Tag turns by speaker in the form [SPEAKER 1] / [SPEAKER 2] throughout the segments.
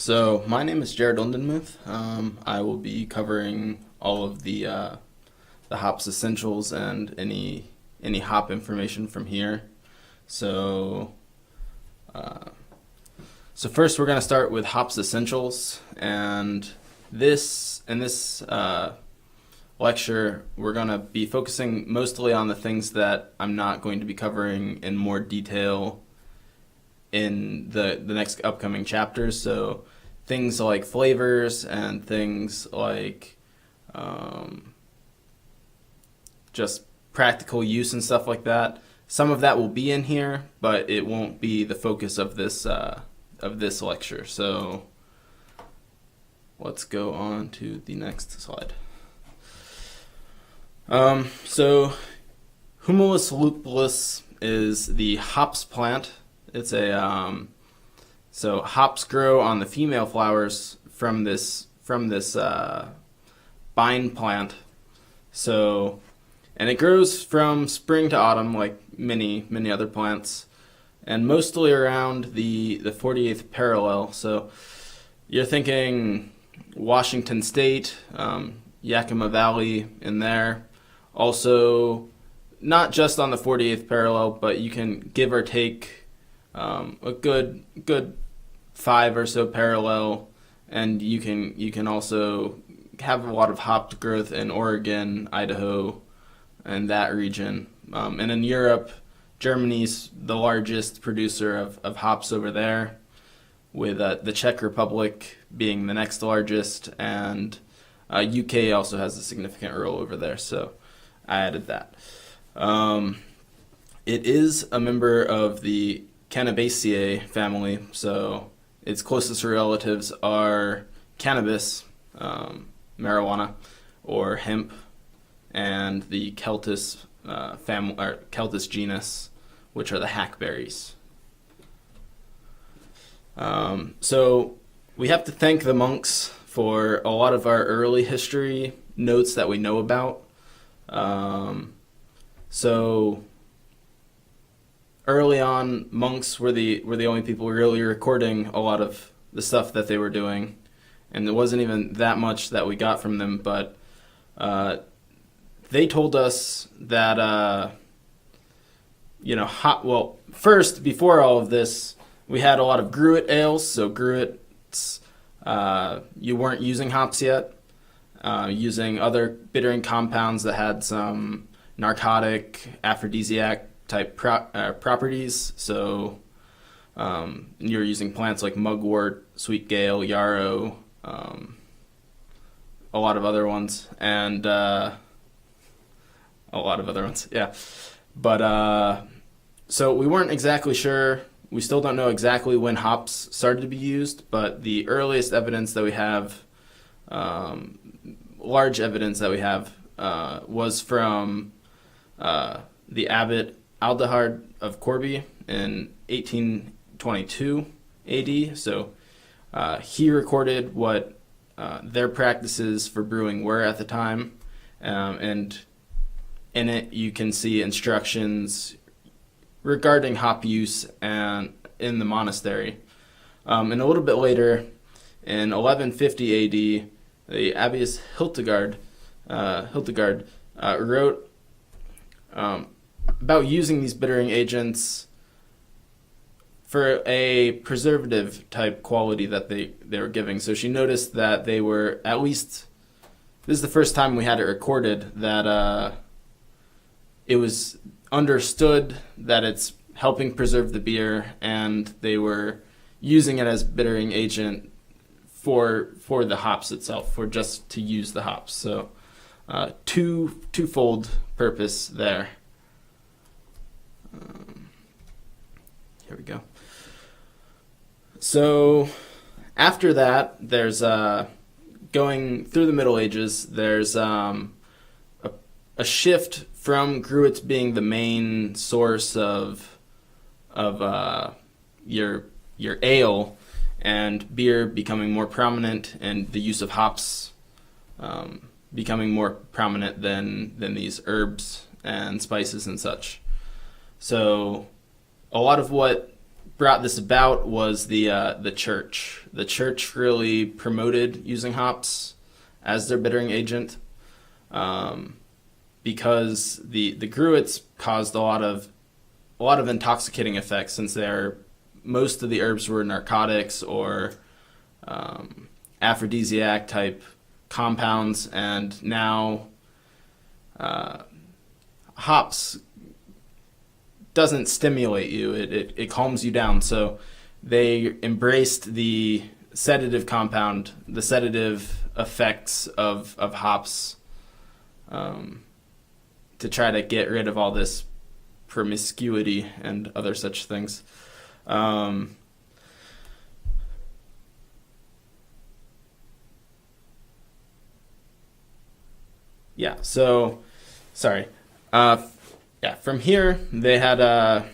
[SPEAKER 1] So my name is Jared Lindenmuth. I will be covering all of the hops essentials and any hop information from here. So uh, so first we're going to start with hops essentials, and this lecture we're going to be focusing mostly on the things that I'm not going to be covering in more detail in the next upcoming chapters. So things like flavors and things like just practical use and stuff like that. Some of that will be in here, but it won't be the focus of this lecture. So let's go on to the next slide. So Humulus lupulus is the hops plant. It's so hops grow on the female flowers from this vine plant. So, and it grows from spring to autumn like many other plants, and mostly around the 48th parallel. So you're thinking Washington State, Yakima Valley in there. Also, not just on the 48th parallel, but you can give or take a good 5 or so parallel, and you can also have a lot of hop growth in Oregon, Idaho, and that region. And in Europe, Germany's the largest producer of hops over there, with the Czech Republic being the next largest, and UK also has a significant role over there. So I added that. It is a member of the Cannabaceae family, so its closest relatives are cannabis, marijuana, or hemp, and the Celtis family, or Celtis genus, which are the hackberries. So we have to thank the monks for a lot of our early history notes that we know about. So early on, monks were the only people really recording a lot of the stuff that they were doing, and there wasn't even that much that we got from them. But they told us that first, before all of this, we had a lot of gruit ales. So gruits, you weren't using hops yet, using other bittering compounds that had some narcotic, aphrodisiac type properties. So you're using plants like mugwort, sweet gale, yarrow, a lot of other ones, and yeah. But so we weren't exactly sure. We still don't know exactly when hops started to be used, but the earliest evidence that we have, large evidence that we have, was from the abbot Aldehard of Corbie in 1822 AD. So he recorded what their practices for brewing were at the time, and in it you can see instructions regarding hop use and in the monastery. And a little bit later, in 1150 AD, the Abbess Hildegard wrote about using these bittering agents for a preservative type quality that they were giving. So she noticed that they were, at least, this is the first time we had it recorded, that it was understood that it's helping preserve the beer, and they were using it as bittering agent for the hops itself, for just to use the hops. So twofold purpose there. Here we go. So after that, there's going through the Middle Ages, there's a shift from gruits being the main source of your ale, and beer becoming more prominent, and the use of hops becoming more prominent than these herbs and spices and such. So a lot of what brought this about was the church. The church really promoted using hops as their bittering agent, because the gruits caused a lot of intoxicating effects, since most of the herbs were narcotics or aphrodisiac type compounds, and now hops doesn't stimulate you, it calms you down. So they embraced the sedative effects of hops, to try to get rid of all this promiscuity and other such things. Yeah, so, sorry. From here, they had,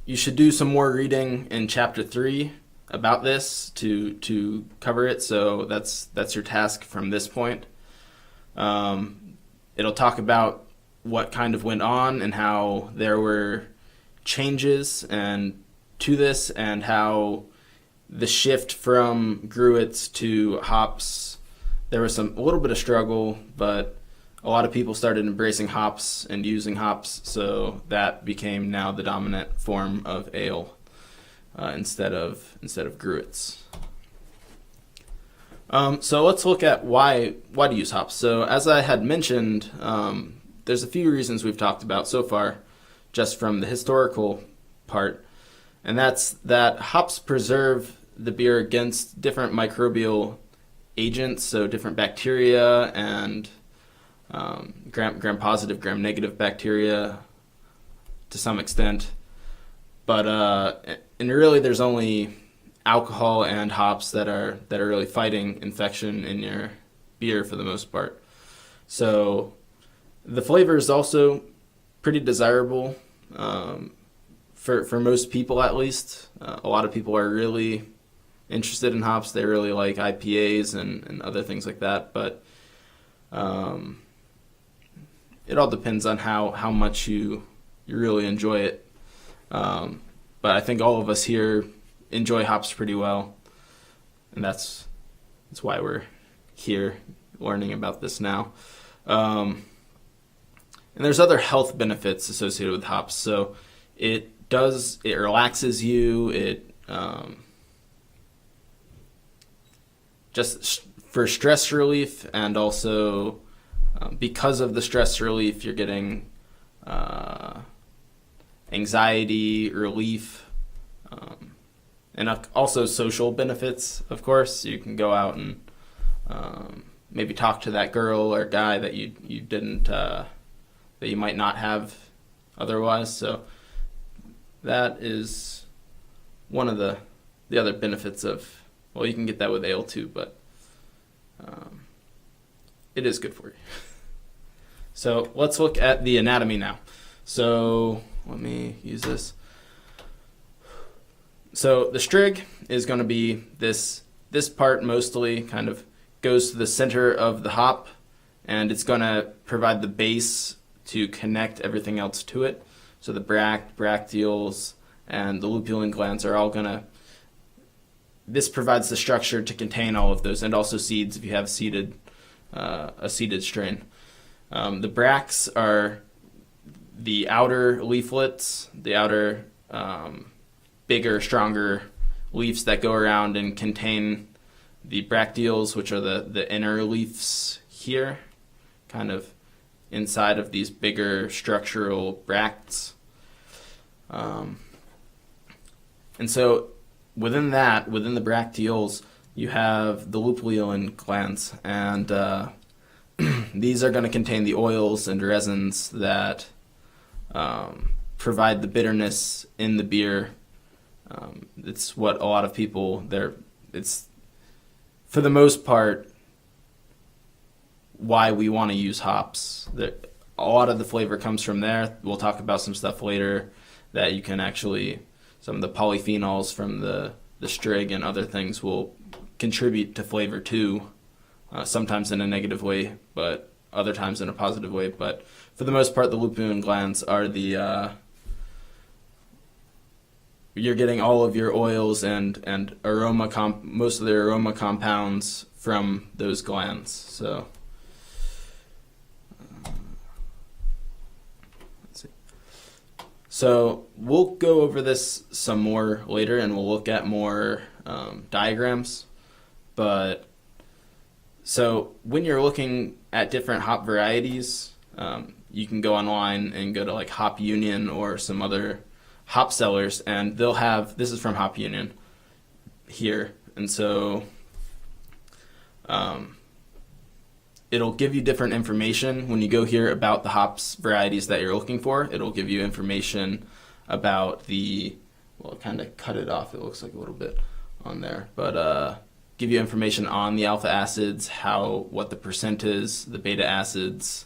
[SPEAKER 1] you should do some more reading in chapter 3 about this to cover it, so that's your task from this point. It'll talk about what kind of went on and how there were changes to this, and how the shift from gruits to hops, there was a little bit of struggle, but a lot of people started embracing hops and using hops, so that became now the dominant form of ale, instead of gruits. So let's look at why to use hops. So as I had mentioned, there's a few reasons we've talked about so far, just from the historical part, and that's that hops preserve the beer against different microbial agents, so different bacteria and gram-positive, gram-negative bacteria to some extent. But and really, there's only alcohol and hops that are really fighting infection in your beer for the most part. So the flavor is also pretty desirable, for most people at least. A lot of people are really interested in hops. They really like IPAs and other things like that, but it all depends on how much you really enjoy it. But I think all of us here enjoy hops pretty well, and that's why we're here learning about this now. And there's other health benefits associated with hops. So it relaxes you. It just for stress relief, and also because of the stress relief, you're getting anxiety relief, and also social benefits. Of course, you can go out and maybe talk to that girl or guy that you didn't that you might not have otherwise. So that is one of the other benefits of, well, you can get that with ale too, but it is good for you. So let's look at the anatomy now. So let me use this. So the strig is going to be this part mostly kind of goes to the center of the hop, and it's going to provide the base to connect everything else to it. So the bracteoles and the lupulin glands are all going to, this provides the structure to contain all of those, and also seeds if you have a seeded strain. The bracts are the outer leaflets, the outer bigger, stronger leaves that go around and contain the bracteoles, which are the inner leaves here, kind of inside of these bigger structural bracts. And so within the bracteoles, you have the lupulin glands, and these are going to contain the oils and resins that provide the bitterness in the beer. It's what a lot of people, it's for the most part why we want to use hops. A lot of the flavor comes from there. We'll talk about some stuff later that you can actually, some of the polyphenols from the strig and other things will contribute to flavor too, sometimes in a negative way, but other times in a positive way. But for the most part, the lupulin glands are the you're getting all of your oils and most of the aroma compounds from those glands. So let's see. So we'll go over this some more later, and we'll look at more diagrams. But so when you're looking at different hop varieties, you can go online and go to like Hop Union or some other hop sellers, and they'll have, this is from Hop Union here, and so it'll give you different information when you go here about the hops varieties that you're looking for. It'll give you information about well, kind of cut it off, it looks like a little bit on there, but give you information on the alpha acids, what the percent is, the beta acids,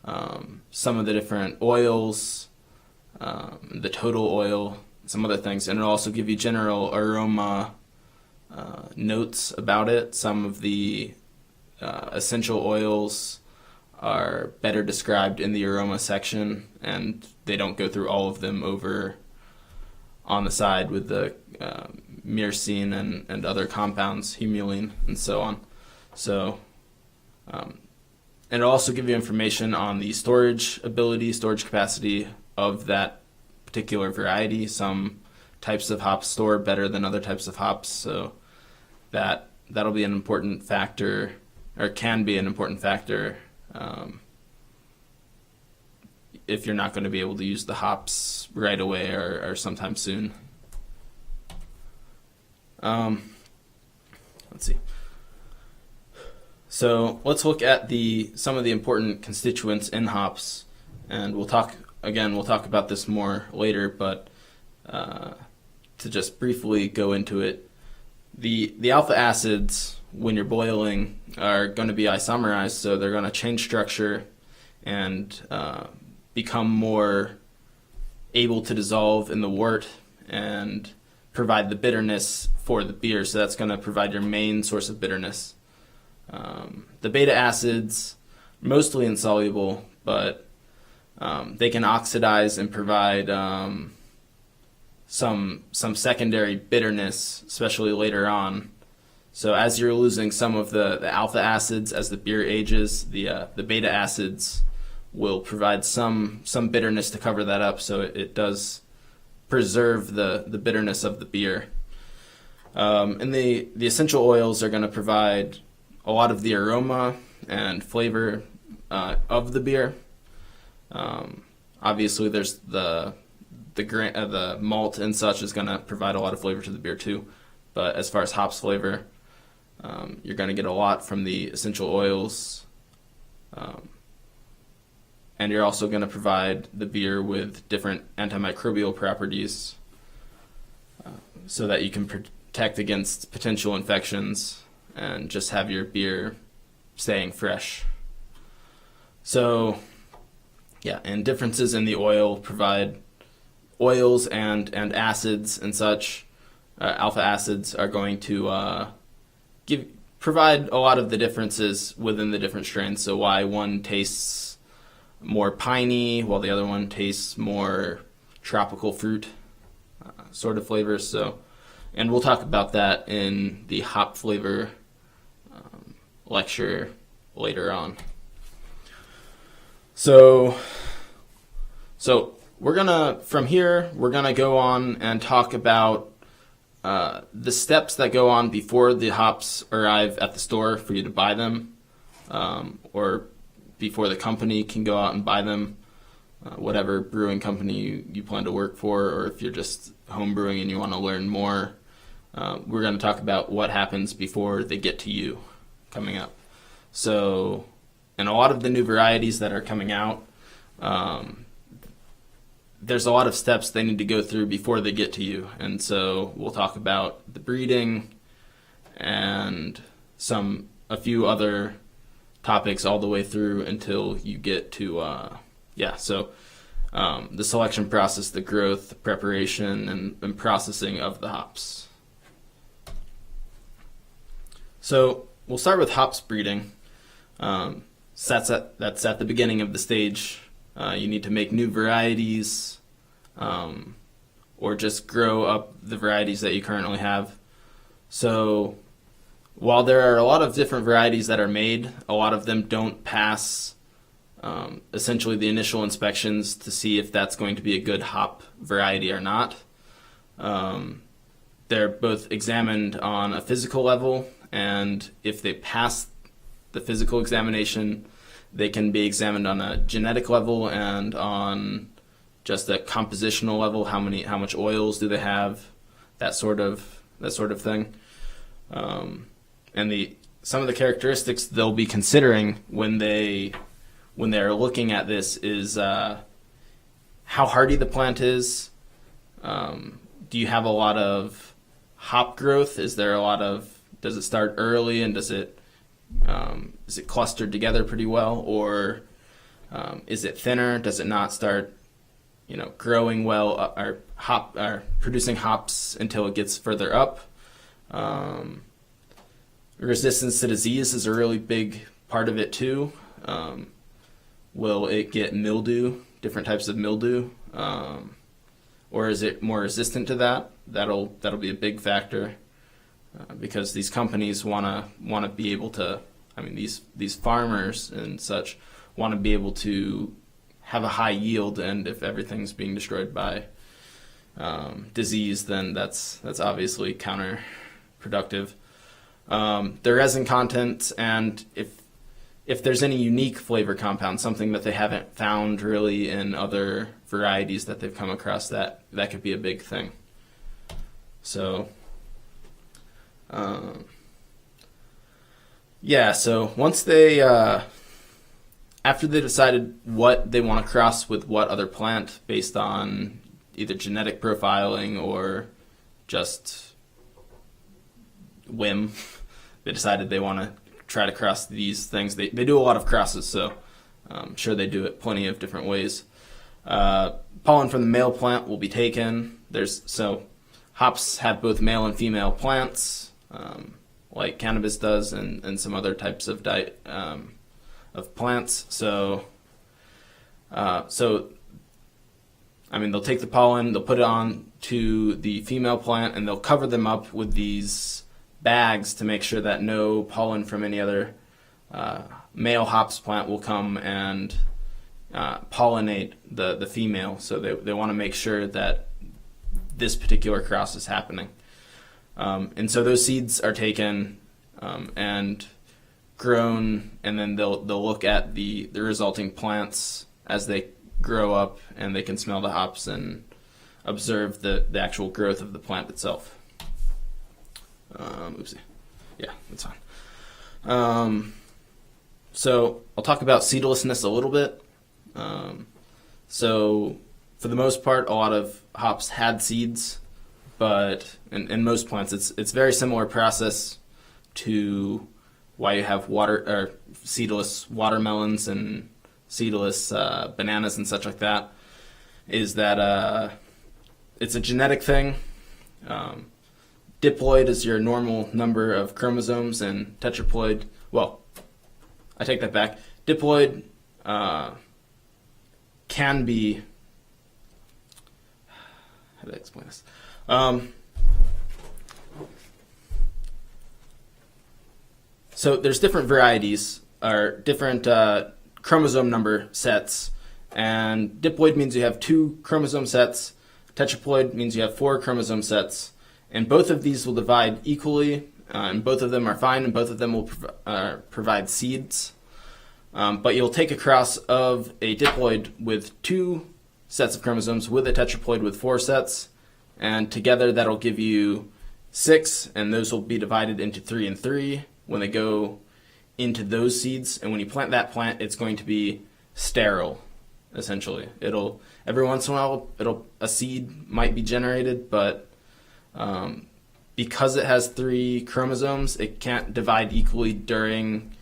[SPEAKER 1] some of the different oils, the total oil, some other things, and it'll also give you general aroma notes about it. Some of the essential oils are better described in the aroma section, and they don't go through all of them over on the side with the myrcene and other compounds, humulene, and so on. So, and it'll also give you information on the storage capacity of that particular variety. Some types of hops store better than other types of hops, so that'll be an important factor, or can be an important factor, if you're not going to be able to use the hops right away or sometime soon. Let's see. So let's look at some of the important constituents in hops, and we'll talk about this more later, but to just briefly go into it, the alpha acids, when you're boiling, are going to be isomerized, so they're going to change structure and become more able to dissolve in the wort and provide the bitterness for the beer. So that's going to provide your main source of bitterness. The beta acids, mostly insoluble, but they can oxidize and provide some secondary bitterness, especially later on. So as you're losing some of the alpha acids as the beer ages, the beta acids will provide some bitterness to cover that up, so it does preserve the bitterness of the beer. And the essential oils are going to provide a lot of the aroma and flavor of the beer. Obviously, there's the malt and such is going to provide a lot of flavor to the beer too. But as far as hops flavor, you're going to get a lot from the essential oils. And you're also going to provide the beer with different antimicrobial properties so that you can protect against potential infections and just have your beer staying fresh. So, yeah, and differences in the oil provide oils and acids and such. Alpha acids are going to provide a lot of the differences within the different strains. So why one tastes more piney while the other one tastes more tropical fruit sort of flavors. So, and we'll talk about that in the hop flavor lecture later on. So we're gonna go on and talk about the steps that go on before the hops arrive at the store for you to buy them, or before the company can go out and buy them, whatever brewing company you plan to work for, or if you're just home brewing and you want to learn more. We're going to talk about what happens before they get to you coming up. So, and a lot of the new varieties that are coming out, there's a lot of steps they need to go through before they get to you. And so we'll talk about the breeding and a few other topics all the way through until you get to the selection process, the growth, the preparation, and processing of the hops. So we'll start with hops breeding. So that's at the beginning of the stage. You need to make new varieties, or just grow up the varieties that you currently have. So while there are a lot of different varieties that are made, a lot of them don't pass essentially the initial inspections to see if that's going to be a good hop variety or not. They're both examined on a physical level, and if they pass the physical examination, they can be examined on a genetic level and on just a compositional level. How much oils do they have? That sort of thing. And some of the characteristics they'll be considering when they're looking at this is how hardy the plant is. Do you have a lot of hop growth? Does it start early, and is it clustered together pretty well, or is it thinner? Does it not start growing well or producing hops until it gets further up? Resistance to disease is a really big part of it too. Will it get mildew, different types of mildew, or is it more resistant to that? That'll be a big factor, because these companies want to be able to. I mean, these farmers and such want to be able to have a high yield, and if everything's being destroyed by disease, then that's obviously counterproductive. Their resin content, and if there's any unique flavor compound, something that they haven't found really in other varieties that they've come across, that could be a big thing. So, so once they, after they decided what they want to cross with what other plant based on either genetic profiling or just whim, they decided they want to try to cross these things. They do a lot of crosses, so I'm sure they do it plenty of different ways. Pollen from the male plant will be taken. Hops have both male and female plants, like cannabis does, and some other types of plants. So they'll take the pollen, they'll put it on to the female plant, and they'll cover them up with these bags to make sure that no pollen from any other male hops plant will come and pollinate the female. So they want to make sure that this particular cross is happening. And so those seeds are taken and grown, and then they'll look at the resulting plants as they grow up, and they can smell the hops and observe the actual growth of the plant itself. Oopsie. Yeah, that's fine. So I'll talk about seedlessness a little bit. So for the most part, a lot of hops had seeds, but in most plants, it's very similar process to why you have seedless watermelons and seedless bananas and such like that. Is that it's a genetic thing. Diploid is your normal number of chromosomes, and tetraploid, well, I take that back. Diploid can be, how do I explain this? So there's different varieties, or different chromosome number sets, and diploid means you have 2 chromosome sets, tetraploid means you have 4 chromosome sets. And both of these will divide equally, and both of them are fine, and both of them will provide seeds. But you'll take a cross of a diploid with 2 sets of chromosomes with a tetraploid with 4 sets, and together that'll give you 6, and those will be divided into 3 and 3 when they go into those seeds. And when you plant that plant, it's going to be sterile, essentially. Every once in a while, a seed might be generated, but because it has 3 chromosomes, it can't divide equally during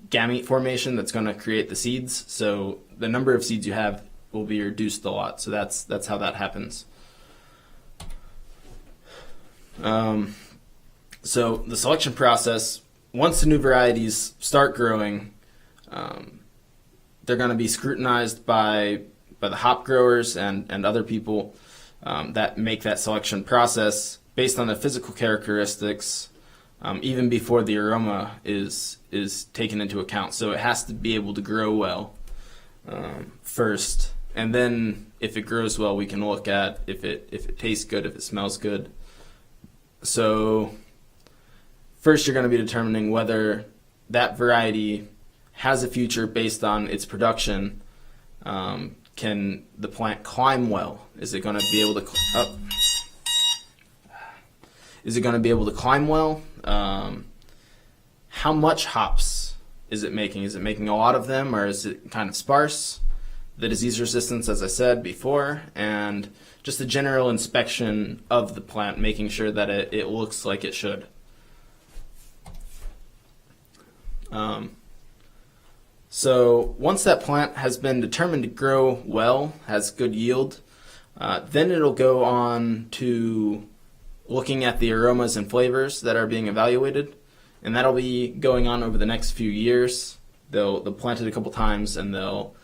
[SPEAKER 1] gamete formation that's going to create the seeds. So the number of seeds you have will be reduced a lot. So that's how that happens. So the selection process, once the new varieties start growing, they're going to be scrutinized by the hop growers and other people that make that selection process based on the physical characteristics, even before the aroma is taken into account. So it has to be able to grow well first, and then if it grows well, we can look at if it tastes good, if it smells good. So first, you're going to be determining whether that variety has a future based on its production. Can the plant climb well? Is it going to be able to? Is it going to be able to climb well? How much hops is it making? Is it making a lot of them, or is it kind of sparse? The disease resistance, as I said before, and just a general inspection of the plant, making sure that it looks like it should. So once that plant has been determined to grow well, has good yield, then it'll go on to looking at the aromas and flavors that are being evaluated, and that'll be going on over the next few years. They'll plant it a couple times, and they'll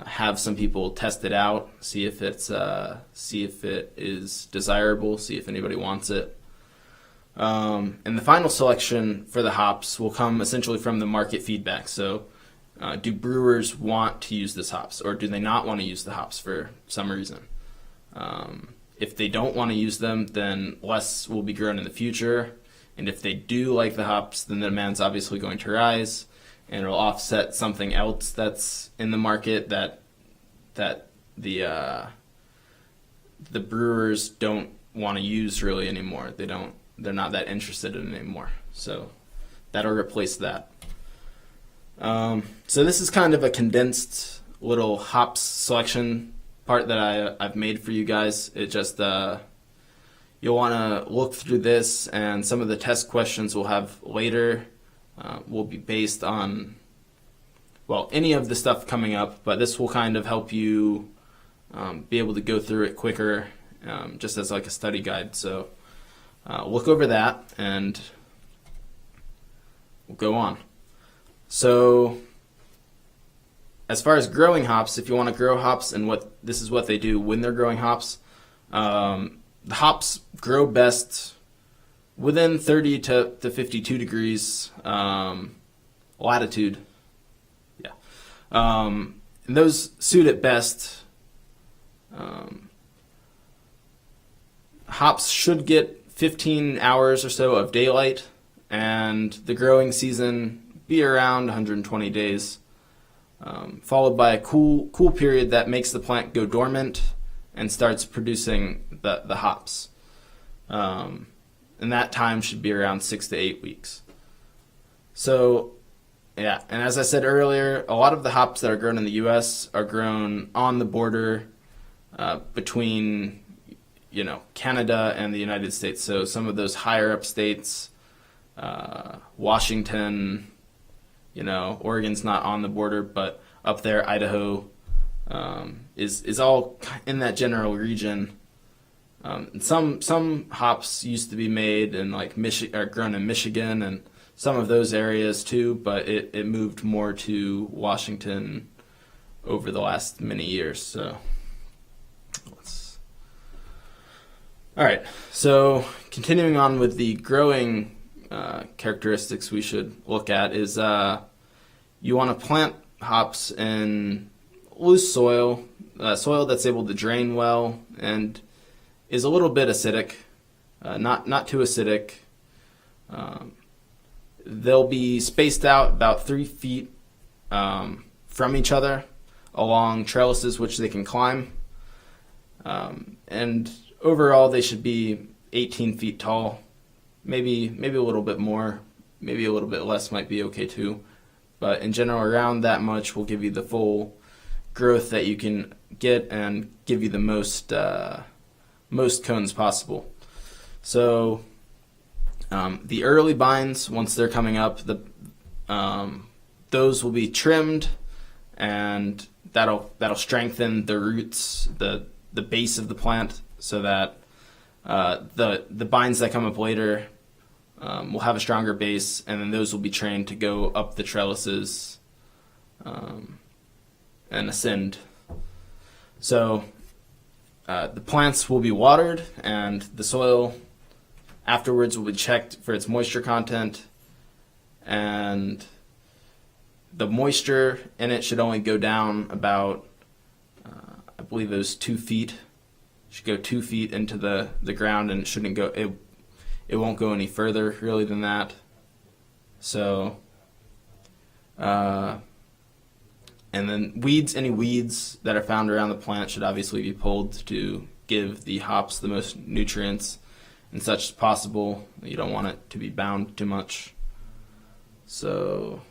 [SPEAKER 1] have some people test it out, see if it is desirable, see if anybody wants it. And the final selection for the hops will come essentially from the market feedback. So do brewers want to use this hops, or do they not want to use the hops for some reason? If they don't want to use them, then less will be grown in the future. And if they do like the hops, then the demand's obviously going to rise, and it'll offset something else that's in the market that the brewers don't want to use really anymore. They're not that interested in it anymore. So that'll replace that. So this is kind of a condensed little hops selection part that I've made for you guys. It just you'll want to look through this, and some of the test questions we'll have later will be based on, well, any of the stuff coming up, but this will kind of help you be able to go through it quicker, just as like a study guide. So look over that, and we'll go on. So as far as growing hops, if you want to grow hops, and this is what they do when they're growing hops, the hops grow best within 30 to 52 degrees latitude. Yeah. And those suit it best. Hops should get 15 hours or so of daylight, and the growing season be around 120 days, followed by a cool period that makes the plant go dormant and starts producing the hops. And that time should be around 6 to 8 weeks. So, yeah, and as I said earlier, a lot of the hops that are grown in the U.S. are grown on the border between, Canada and the United States. So some of those higher up states, Washington, Oregon's not on the border, but up there, Idaho is all in that general region. Some hops used to be made in like grown in Michigan and some of those areas too, but it moved more to Washington over the last many years. So all right. So continuing on with the growing characteristics we should look at is you want to plant hops in loose soil, soil that's able to drain well and is a little bit acidic, not too acidic. They'll be spaced out about 3 feet from each other along trellises which they can climb. And overall, they should be 18 feet tall. Maybe a little bit more, maybe a little bit less might be okay too. But in general, around that much will give you the full growth that you can get and give you the most cones possible. So the early bines, once they're coming up, those will be trimmed, and that'll strengthen the roots, the base of the plant, so that the bines that come up later will have a stronger base, and then those will be trained to go up the trellises and ascend. So the plants will be watered, and the soil afterwards will be checked for its moisture content, and the moisture in it should only go down about, I believe it was 2 feet. It should go 2 feet into the ground, and it shouldn't go. It won't go any further really than that. So, and then any weeds that are found around the plant should obviously be pulled to give the hops the most nutrients and such as possible. You don't want it to be bound too much. So,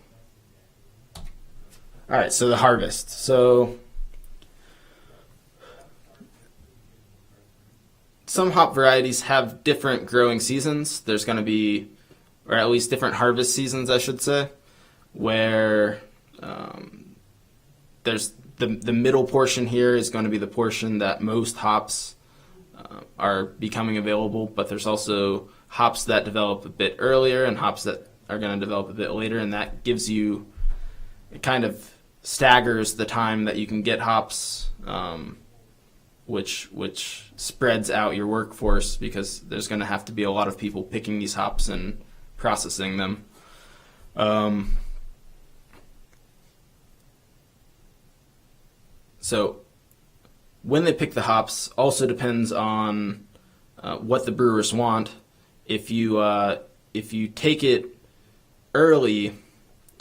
[SPEAKER 1] all right, so the harvest. So, some hop varieties have different growing seasons. There's going to be, or at least different harvest seasons, I should say, where there's the middle portion here is going to be the portion that most hops are becoming available, but there's also hops that develop a bit earlier and hops that are going to develop a bit later, and that gives you, it kind of staggers the time that you can get hops, which spreads out your workforce, because there's going to have to be a lot of people picking these hops and processing them. So when they pick the hops also depends on what the brewers want. If you take it early,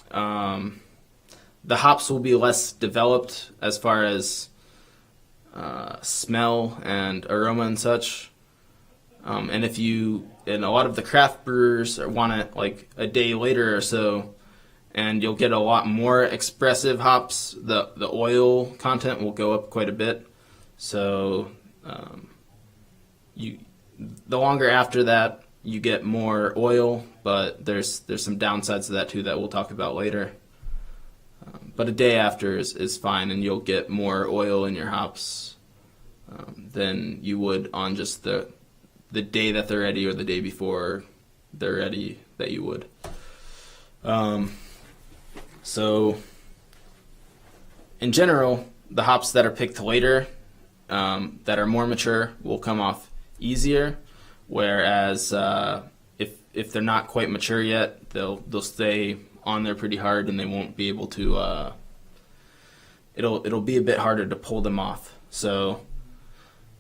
[SPEAKER 1] the hops will be less developed as far as smell and aroma and such. And a lot of the craft brewers want it like a day later or so, and you'll get a lot more expressive hops. The oil content will go up quite a bit. So the longer after that, you get more oil, but there's some downsides to that too that we'll talk about later. But a day after is fine, and you'll get more oil in your hops than you would on just the day that they're ready or the day before they're ready that you would. So in general, the hops that are picked later, that are more mature, will come off easier, whereas if they're not quite mature yet, they'll stay on there pretty hard, and they won't be able to. It'll be a bit harder to pull them off. So,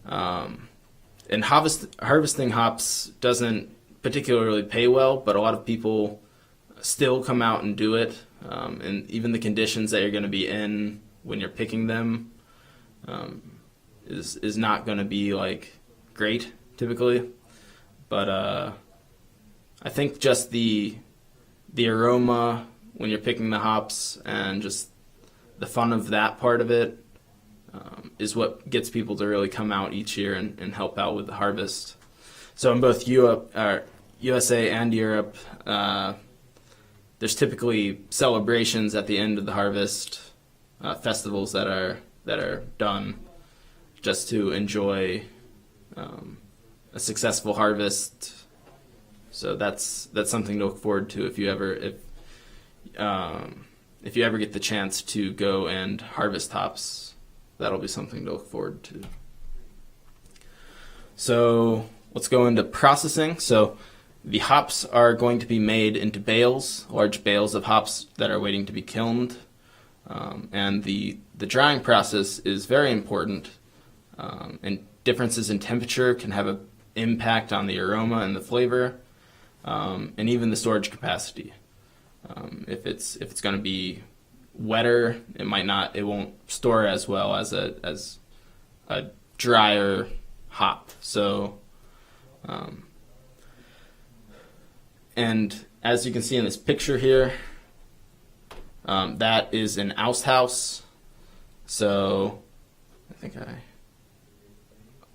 [SPEAKER 1] and harvesting hops doesn't particularly pay well, but a lot of people still come out and do it. And even the conditions that you're going to be in when you're picking them is not going to be like great typically. But I think just the aroma when you're picking the hops and just the fun of that part of it is what gets people to really come out each year and help out with the harvest. So in both USA and Europe, there's typically celebrations at the end of the harvest, festivals that are done just to enjoy a successful harvest. So that's something to look forward to if you ever get the chance to go and harvest hops. That'll be something to look forward to. So let's go into processing. So the hops are going to be made into bales, large bales of hops that are waiting to be kilned. And the drying process is very important. And differences in temperature can have an impact on the aroma and the flavor, and even the storage capacity. If it's going to be wetter, it won't store as well as a drier hop. So, and as you can see in this picture here, that is an oust house. So I think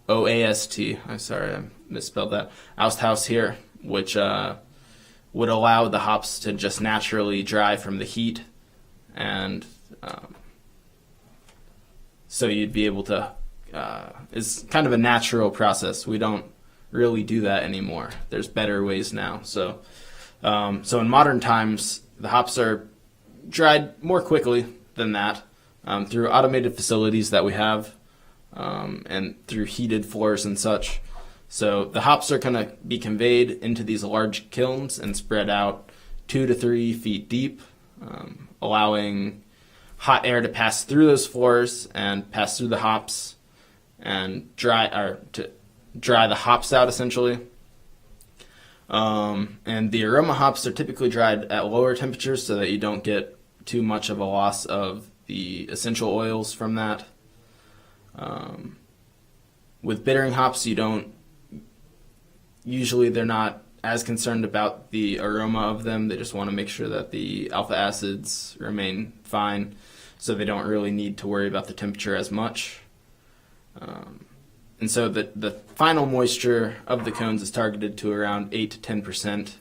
[SPEAKER 1] OAST. I'm sorry, I misspelled that. Oust house here, which would allow the hops to just naturally dry from the heat, and so you'd be able to. It's kind of a natural process. We don't really do that anymore. There's better ways now. So in modern times, the hops are dried more quickly than that through automated facilities that we have. and through heated floors and such. So the hops are going to be conveyed into these large kilns and spread out 2 to 3 feet deep, allowing hot air to pass through those floors and pass through the hops and dry the hops out essentially. And the aroma hops are typically dried at lower temperatures so that you don't get too much of a loss of the essential oils from that. With bittering hops, they're not as concerned about the aroma of them. They just want to make sure that the alpha acids remain fine, so they don't really need to worry about the temperature as much. And so the final moisture of the cones is targeted to around 8 to 10%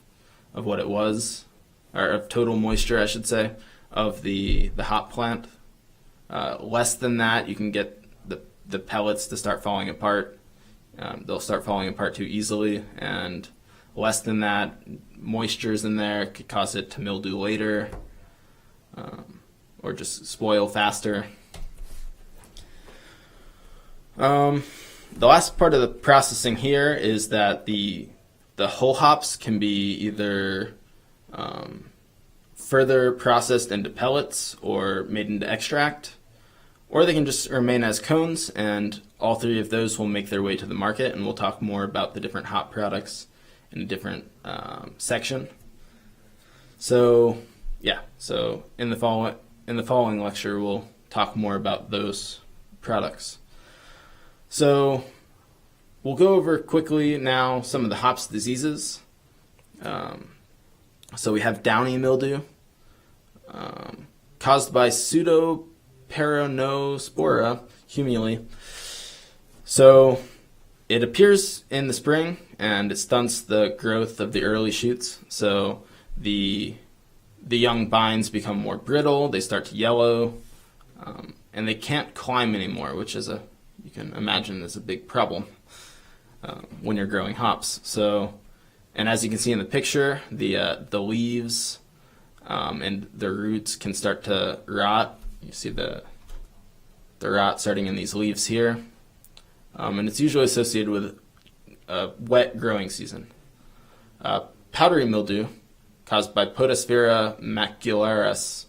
[SPEAKER 1] of what it was, or of total moisture, I should say, of the hop plant. Less than that, you can get the pellets to start falling apart. They'll start falling apart too easily, and less than that, moistures in there could cause it to mildew later, or just spoil faster. The last part of the processing here is that the whole hops can be either further processed into pellets or made into extract, or they can just remain as cones, and all three of those will make their way to the market, and we'll talk more about the different hop products in a different section. So in the following lecture we'll talk more about those products. So we'll go over quickly now some of the hops diseases. So we have downy mildew, caused by Pseudoperonospora humuli. So it appears in the spring and it stunts the growth of the early shoots. So the young vines become more brittle, they start to yellow, and they can't climb anymore, which is you can imagine is a big problem when you're growing hops. So, and as you can see in the picture, the leaves and the roots can start to rot. You see the rot starting in these leaves here, and it's usually associated with a wet growing season. Powdery mildew, caused by Podosphaera macularis,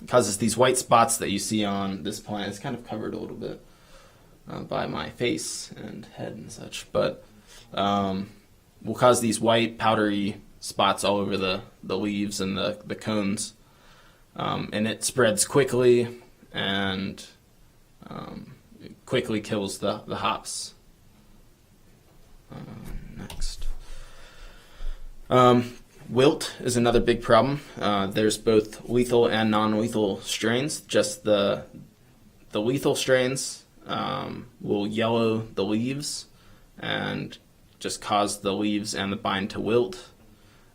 [SPEAKER 1] causes these white spots that you see on this plant. It's kind of covered a little bit by my face and head and such, but will cause these white powdery spots all over the leaves and the cones, and it spreads quickly and it quickly kills the hops. Next. Wilt is another big problem. There's both lethal and non-lethal strains. Just the lethal strains will yellow the leaves and just cause the leaves and the vine to wilt.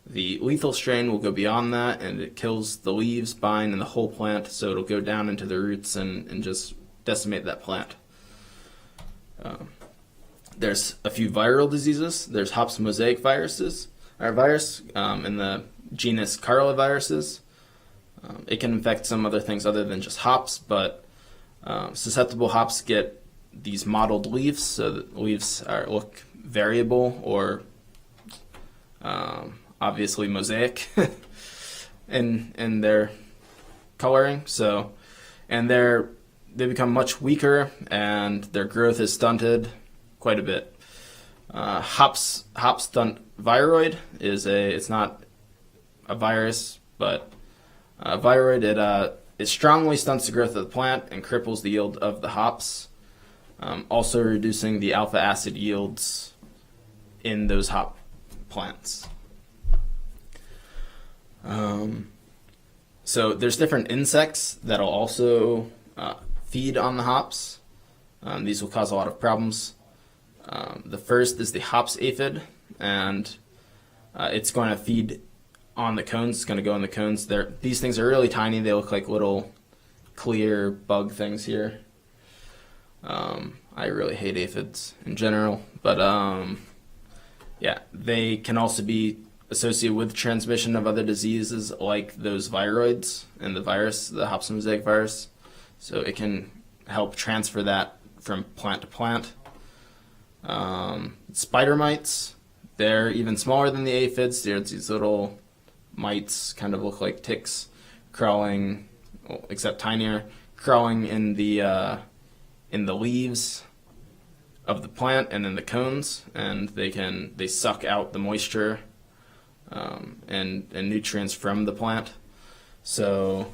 [SPEAKER 1] The lethal strain will go beyond that, and it kills the leaves, vine, and the whole plant, so it'll go down into the roots and just decimate that plant. There's a few viral diseases. There's hops mosaic virus in the genus Carlaviruses. It can infect some other things other than just hops, but susceptible hops get these mottled leaves, so the leaves look variable or obviously mosaic in their coloring. So, and they become much weaker, and their growth is stunted quite a bit. Hop stunt viroid it's not a virus, but viroid, it strongly stunts the growth of the plant and cripples the yield of the hops, also reducing the alpha acid yields in those hop plants. So there's different insects that'll also feed on the hops. These will cause a lot of problems. The first is the hops aphid, and it's going to feed on the cones. It's going to go in the cones. These things are really tiny. They look like little clear bug things here. I really hate aphids in general, but they can also be associated with transmission of other diseases like those viroids and the virus, the hops mosaic virus. So it can help transfer that from plant to plant. Spider mites, they're even smaller than the aphids. They're these little mites, kind of look like ticks, crawling, well, except tinier, crawling in the leaves of the plant and in the cones, and they suck out the moisture and nutrients from the plant. So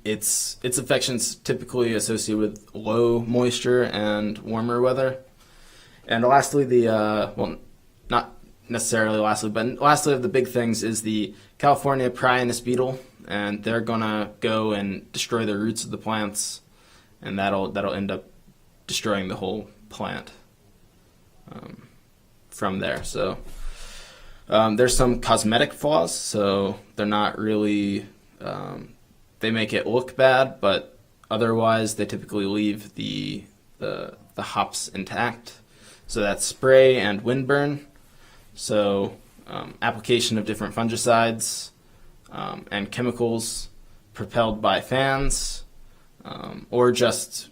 [SPEAKER 1] its infections typically associated with low moisture and warmer weather. And lastly, not necessarily lastly, but lastly of the big things is the California Prianus beetle, and they're gonna go and destroy the roots of the plants, and that'll end up destroying the whole plant from there. So there's some cosmetic flaws, so they're not really they make it look bad, but otherwise they typically leave the hops intact. So that's spray and windburn. So application of different fungicides and chemicals propelled by fans or just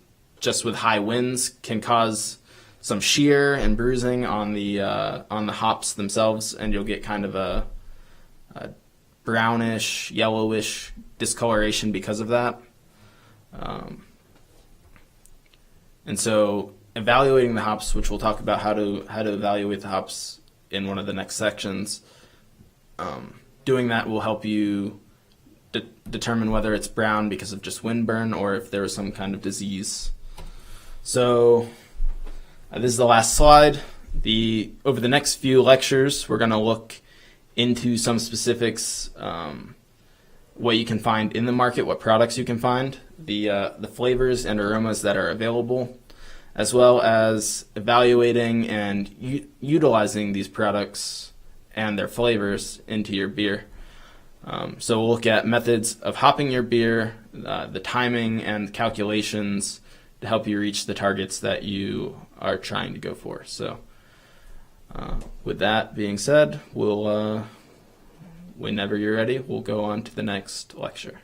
[SPEAKER 1] with high winds can cause some shear and bruising on the hops themselves, and you'll get kind of a brownish, yellowish discoloration because of that. And so evaluating the hops, which we'll talk about how to evaluate the hops in one of the next sections, doing that will help you determine whether it's brown because of just windburn or if there was some kind of disease. So this is the last slide. Over the next few lectures, we're going to look into some specifics, what you can find in the market, what products you can find, the flavors and aromas that are available, as well as evaluating and utilizing these products and their flavors into your beer. So we'll look at methods of hopping your beer, the timing and calculations to help you reach the targets that you are trying to go for. So with that being said, whenever you're ready, we'll go on to the next lecture.